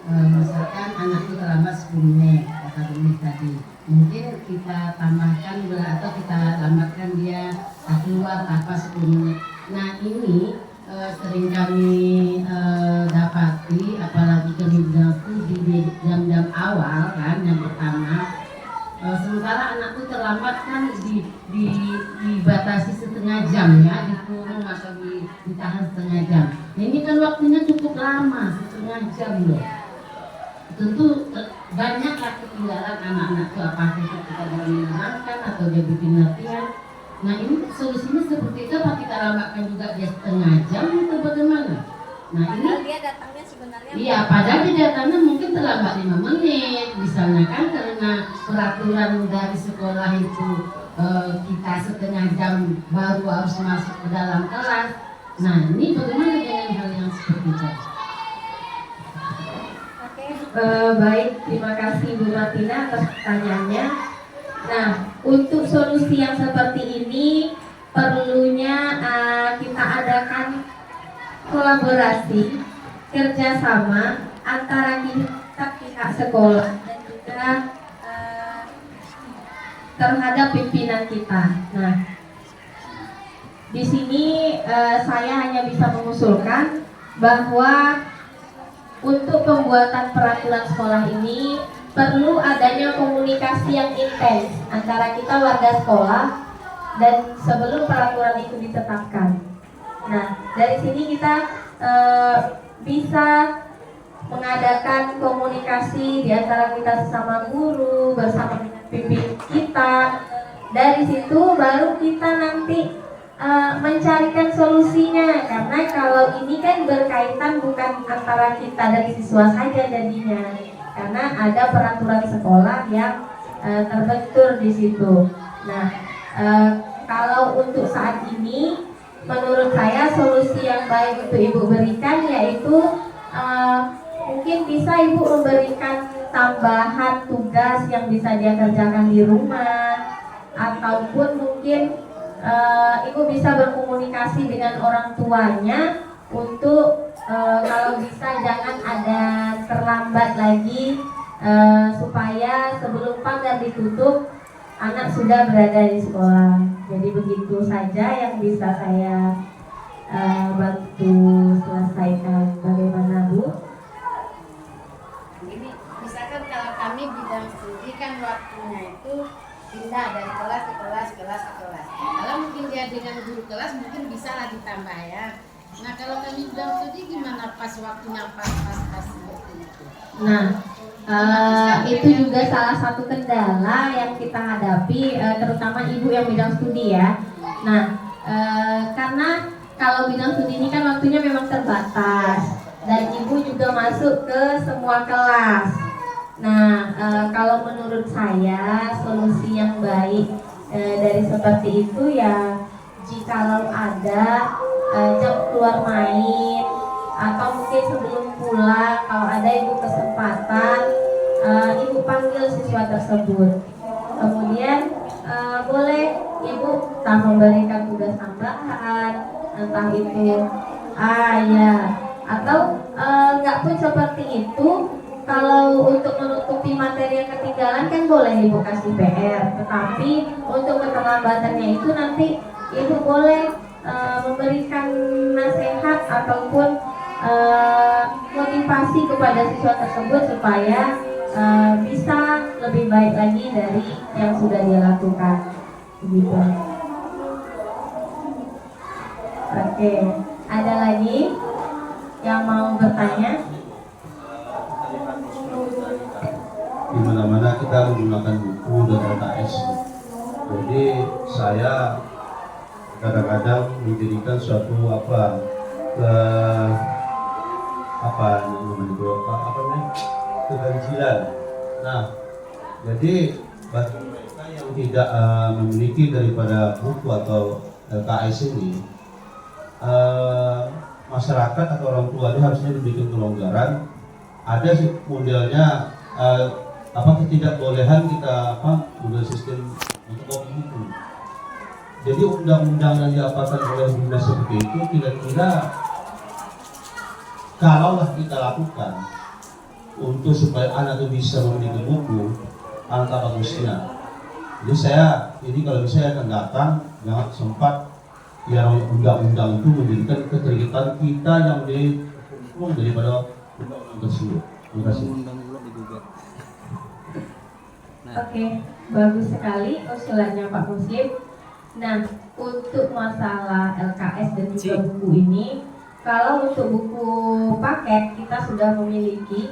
Misalkan anak itu terlambat 10 menit, kata Bumi tadi. Mungkin kita tambahkan atau kita lambatkan dia keluar tanpa 10 menit. Nah, ini sering kami dapati, apalagi kami di jam-jam awal, kan, yang pertama. Sementara anak itu terlambat kan dibatasi setengah jam, ya, dikurung atau ditahan setengah jam. Nah, ini kan waktunya cukup lama, setengah jam loh. Tentu banyaklah ketinggalan anak-anak itu, apakah itu kita dalam menyenangkan atau dia bikin latihan. Nah, ini solusinya seperti itu, apa kita lambatkan juga dia setengah jam atau bagaimana? Nah ini Padahal dia datangnya sebenarnya iya, padahal dia datangnya mungkin terlambat 5 menit, misalnya kan karena peraturan dari sekolah itu kita setengah jam baru harus masuk ke dalam kelas. Nah ini bagaimana dengan hal yang seperti itu? Oke, baik, terima kasih Bu Martina atas pertanyaannya. Nah, untuk solusi yang seperti ini perlunya kita adakan kolaborasi, kerjasama antara kita pihak sekolah dan juga terhadap pimpinan kita. Nah, di sini saya hanya bisa mengusulkan bahwa untuk pembuatan peraturan sekolah ini perlu adanya komunikasi yang intens antara kita warga sekolah dan sebelum peraturan itu ditetapkan. Nah, dari sini kita bisa mengadakan komunikasi di antara kita sesama guru bersama dengan pimpinan kita. Dari situ baru kita nanti mencarikan solusinya, karena kalau ini kan berkaitan bukan antara kita dan siswa saja jadinya, karena ada peraturan sekolah yang terbentur di situ. Nah, kalau untuk saat ini menurut saya solusi yang baik untuk Ibu berikan yaitu mungkin bisa Ibu memberikan tambahan tugas yang bisa dia kerjakan di rumah, ataupun mungkin Ibu bisa berkomunikasi dengan orang tuanya untuk kalau bisa jangan ada terlambat lagi, supaya sebelum pagar ditutup anak sudah berada di sekolah. Jadi begitu saja yang bisa saya bantu selesaikan. Bagaimana Bu? Ini misalkan kalau kami bidang studi kan waktunya itu pindah dari kelas ke kelas, kelas ke kelas. Kalau mungkin dia dengan guru kelas mungkin bisa lah ditambah ya. Nah kalau kami bidang studi gimana pas waktunya pas seperti itu? Nah, itu juga salah satu kendala yang kita hadapi, terutama ibu yang bidang studi ya. Nah, karena kalau bidang studi ini kan waktunya memang terbatas dan ibu juga masuk ke semua kelas. Nah, kalau menurut saya solusi yang baik dari seperti itu ya, jikalau ada jam keluar main atau mungkin sebelum pulang kalau ada ibu kesempatan, ibu panggil siswa tersebut. Kemudian boleh ibu entah memberikan tugas tambahan, entah itu ya, atau nggak pun seperti itu. Kalau untuk menutupi materi yang ketinggalan kan boleh ibu kasih PR, tetapi untuk keterlambatannya itu nanti ibu boleh memberikan nasihat ataupun motivasi kepada siswa tersebut supaya bisa lebih baik lagi dari yang sudah dia lakukan. Begitu. Oke, ada lagi yang mau bertanya? Di mana-mana kita menggunakan buku dan LKS. Jadi saya kadang-kadang dijadikan suatu keganjilan. Nah, jadi bagi mereka yang tidak memiliki daripada buku atau LKS ini, masyarakat atau orang tuanya harusnya diberikan kelonggaran. Ada sih modelnya ketidakbolehan kita model sistem untuk kopi buku. Jadi undang-undang yang diapakan oleh Bunda seperti itu kira-kira kalaulah kita lakukan untuk supaya anak itu bisa memiliki buku, alangkah bagusnya. Jadi kalau bisa akan datang jangan sempat yang undang-undang itu menjadikan keterikatan kita yang daripada undang-undang tersebut. Terima kasih. Oke, bagus sekali usulannya Pak Muslim. Nah, untuk masalah LKS dan juga buku ini, kalau untuk buku paket kita sudah memiliki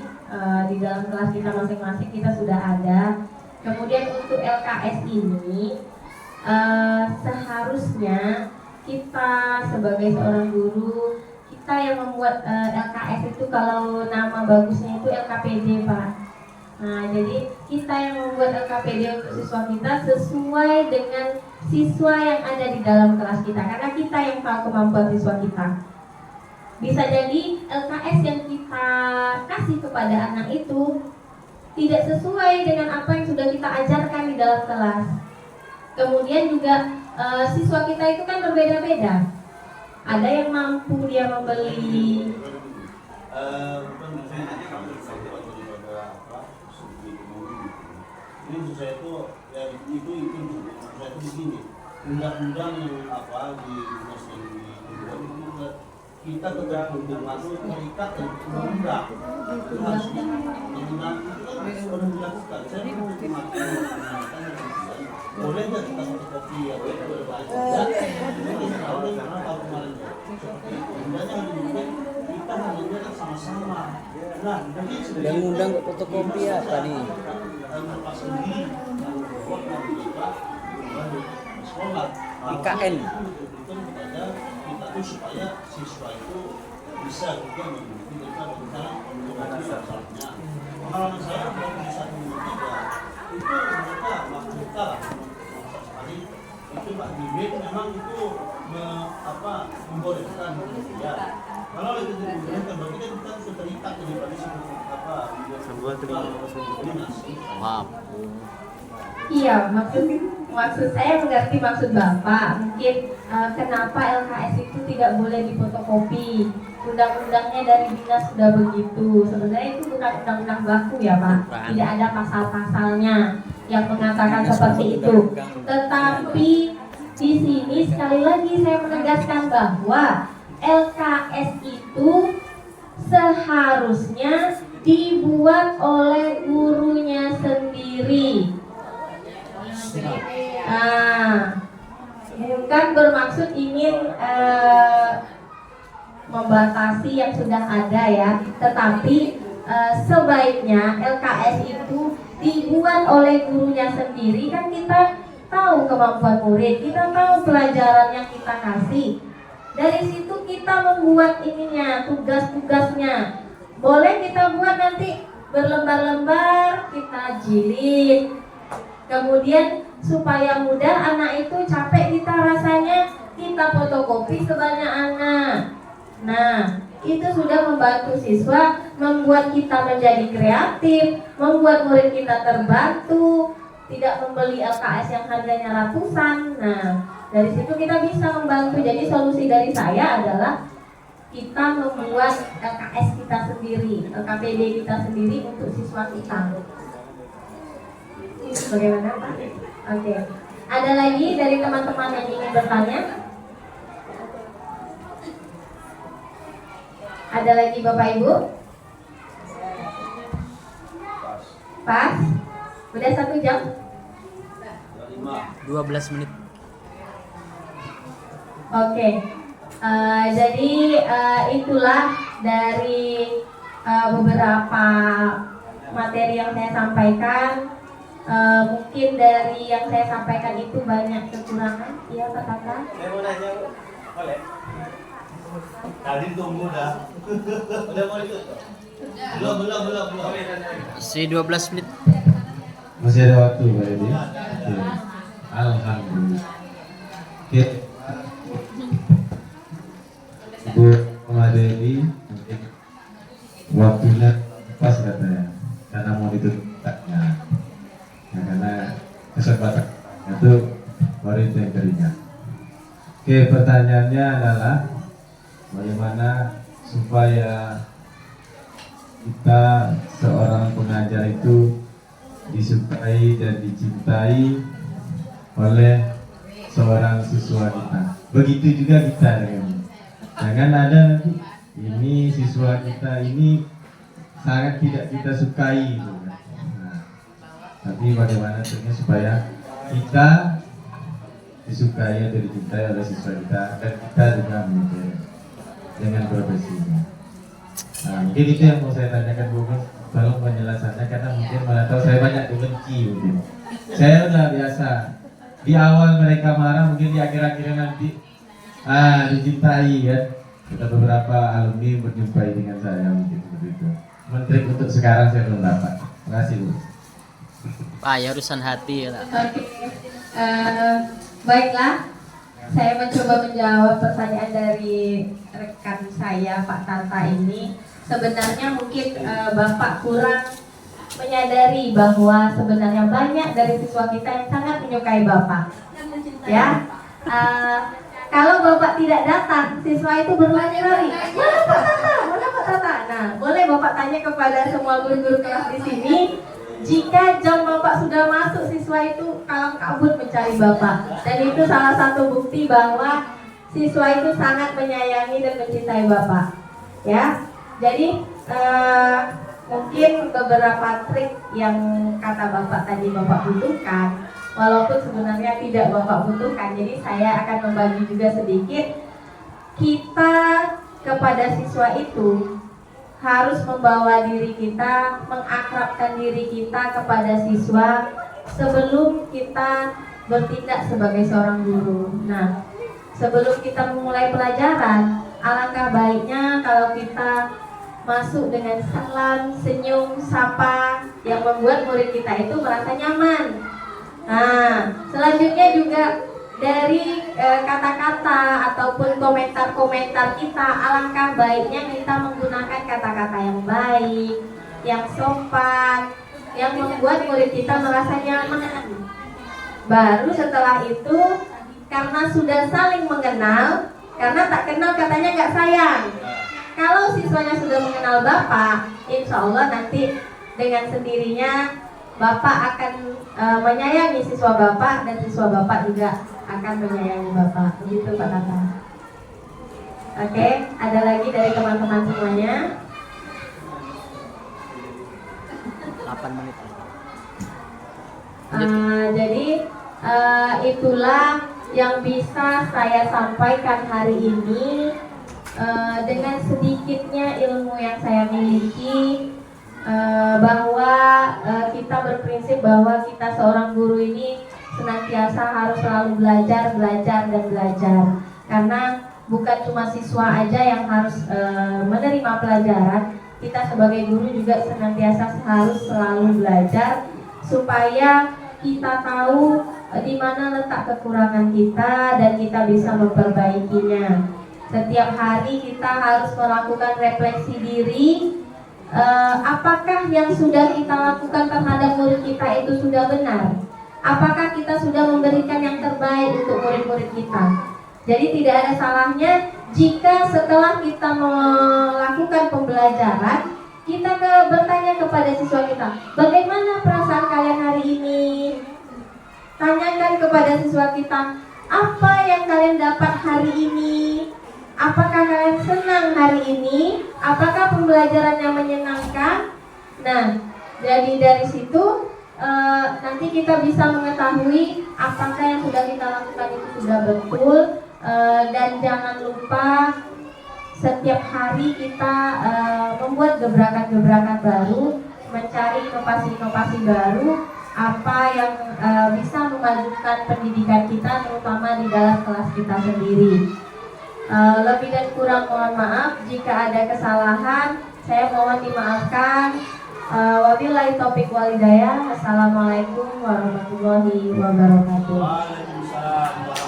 di dalam kelas kita masing-masing, kita sudah ada. Kemudian untuk LKS ini seharusnya kita sebagai seorang guru kita yang membuat LKS itu, kalau nama bagusnya itu LKPD Pak. Nah, jadi kita yang membuat LKPD untuk siswa kita sesuai dengan siswa yang ada di dalam kelas kita, karena kita yang tahu kemampuan siswa kita. Bisa jadi LKS yang kita kasih kepada anak itu tidak sesuai dengan apa yang sudah kita ajarkan di dalam kelas. Kemudian juga siswa kita itu kan berbeda-beda. Ada yang mampu dia membeli. Ini maksud saya itu ya itu maksud saya itu begini, undang-undang yang di dinas yang dibuat itu kita tetap untuk masuk terikat dan undang itu harus undang itu kan sudah dilakukan. Saya mau boleh nggak kita fotokopi ya tidak itu tahu karena tahun kemarin seperti undangnya dibuat kita hanya sama-sama. Nah mungkin yang undang fotokopi apa nih? IKN kita tuh supaya siswa itu bisa juga mengikuti tentang masalahnya. Pengalaman saya kalau di 1 itu mereka kita sekali itu Pak Bibit memang itu membolehkan ya. Kalau itu dibolehkan berarti kan kita sudah terikat daripada sebuah dinas. Maaf. Iya, maksud saya mengerti maksud Bapak. Mungkin kenapa LKS itu tidak boleh difotokopi. Undang-undangnya dari dinas sudah begitu. Sebenarnya itu bukan undang-undang baku ya Pak. Tidak ada pasal-pasalnya yang mengatakan seperti itu. Tetapi di sini sekali lagi saya menegaskan bahwa LKS itu seharusnya dibuat oleh gurunya sendiri. Bukan bermaksud ingin membatasi yang sudah ada ya, tetapi sebaiknya LKS itu dibuat oleh gurunya sendiri. Kan kita tahu kemampuan murid, kita tahu pelajaran yang kita kasih. Dari situ kita membuat ininya, tugas-tugasnya. Boleh kita buat nanti berlembar-lembar, kita jilid. Kemudian supaya mudah, anak itu capek kita rasanya, kita fotokopi sebanyak anak. Nah, itu sudah membantu siswa, membuat kita menjadi kreatif, membuat murid kita terbantu, tidak membeli LKS yang harganya ratusan. Nah, dari situ kita bisa membantu. Jadi solusi dari saya adalah kita membuat LKS kita sendiri, LKPD kita sendiri untuk siswa kita. Bagaimana Pak? Oke. Ada lagi dari teman-teman yang ingin bertanya? Ada lagi Bapak Ibu? Pas? Udah 1 jam? 12 menit. Oke. Jadi itulah dari beberapa materi yang saya sampaikan. Mungkin dari yang saya sampaikan itu banyak kekurangan. Iya Pak Tata? Saya mau nanya, boleh? Tadi tunggu dah. Udah mau itu? Belum. Isi 12 menit. Masih ada waktu Pak Edi. Alhamdulillah. Oke. Bu Madedi, waktunya pas katanya, karena mau ditutup. Nah, karena kesempatan itu baru itu yang teringat. Oke, pertanyaannya adalah bagaimana supaya kita seorang pengajar itu disukai dan dicintai oleh seorang siswa kita. Begitu juga kita dengan jangan ada nanti ini siswa kita ini sangat tidak kita sukai gitu. Nah, tapi bagaimana caranya supaya kita disukai atau dicintai oleh siswa kita dan kita juga menyukai dengan profesinya. Nah, mungkin itu yang mau saya tanyakan Bu, tolong penjelasannya karena mungkin mana tahu saya banyak dibenci mungkin. Saya udah biasa di awal mereka marah, mungkin di akhir-akhirnya nanti dicintai kan. Ada beberapa alumni berjumpai dengan saya mungkin seperti itu. Menteri untuk sekarang saya belum dapat. Terima kasih Bu. Pak, ya urusan hati lah. Oke, baiklah. Saya mencoba menjawab pertanyaan dari rekan saya Pak Tata ini. Sebenarnya mungkin Bapak kurang menyadari bahwa sebenarnya banyak dari siswa kita yang sangat menyukai Bapak. Ya, kalau Bapak tidak datang, siswa itu berlari-lari. Mana Pak Tata? Mana Pak Tata? Nah, boleh Bapak tanya kepada semua guru-guru kelas di sini. Jika jam Bapak sudah masuk, siswa itu kalang kabut mencari Bapak. Dan itu salah satu bukti bahwa siswa itu sangat menyayangi dan mencintai Bapak. Ya, jadi mungkin beberapa trik yang kata Bapak tadi Bapak butuhkan, walaupun sebenarnya tidak Bapak butuhkan. Jadi saya akan membagi juga sedikit. Kita kepada siswa itu harus membawa diri kita, mengakrabkan diri kita kepada siswa sebelum kita bertindak sebagai seorang guru. Nah, sebelum kita memulai pelajaran, alangkah baiknya kalau kita masuk dengan salam, senyum, sapa yang membuat murid kita itu merasa nyaman. Nah, selanjutnya juga dari kata-kata ataupun komentar-komentar kita, alangkah baiknya kita menggunakan kata-kata yang baik, yang sopan, yang membuat murid kita merasa nyaman. Baru setelah itu, karena sudah saling mengenal, karena tak kenal katanya nggak sayang. Kalau siswanya sudah mengenal Bapak, insya Allah nanti dengan sendirinya Bapak akan menyayangi siswa Bapak dan siswa Bapak juga akan menyayangi Bapak. Begitu Pak Tata. Oke, ada lagi dari teman-teman semuanya? 8 menit. Jadi itulah yang bisa saya sampaikan hari ini. Dengan sedikitnya ilmu yang saya miliki, bahwa kita berprinsip bahwa kita seorang guru ini senantiasa harus selalu belajar, dan belajar. Karena bukan cuma siswa aja yang harus menerima pelajaran, kita sebagai guru juga senantiasa harus selalu belajar supaya kita tahu di mana letak kekurangan kita dan kita bisa memperbaikinya. Setiap hari kita harus melakukan refleksi diri. Apakah yang sudah kita lakukan terhadap murid kita itu sudah benar? Apakah kita sudah memberikan yang terbaik untuk murid-murid kita? Jadi tidak ada salahnya jika setelah kita melakukan pembelajaran, kita bertanya kepada siswa kita, bagaimana perasaan kalian hari ini? Tanyakan kepada siswa kita, apa yang kalian dapat hari ini? Apakah kalian senang hari ini? Apakah pembelajarannya menyenangkan? Nah, jadi dari situ nanti kita bisa mengetahui apakah yang sudah kita lakukan itu sudah betul. Dan jangan lupa setiap hari kita membuat gebrakan-gebrakan baru, mencari inovasi-inovasi baru, apa yang bisa memajukan pendidikan kita, terutama di dalam kelas kita sendiri. Lebih dan kurang mohon maaf jika ada kesalahan, saya mohon dimaafkan. Wabillahi taufiq walhidayah. Assalamualaikum warahmatullahi wabarakatuh. Waalaikumsalam.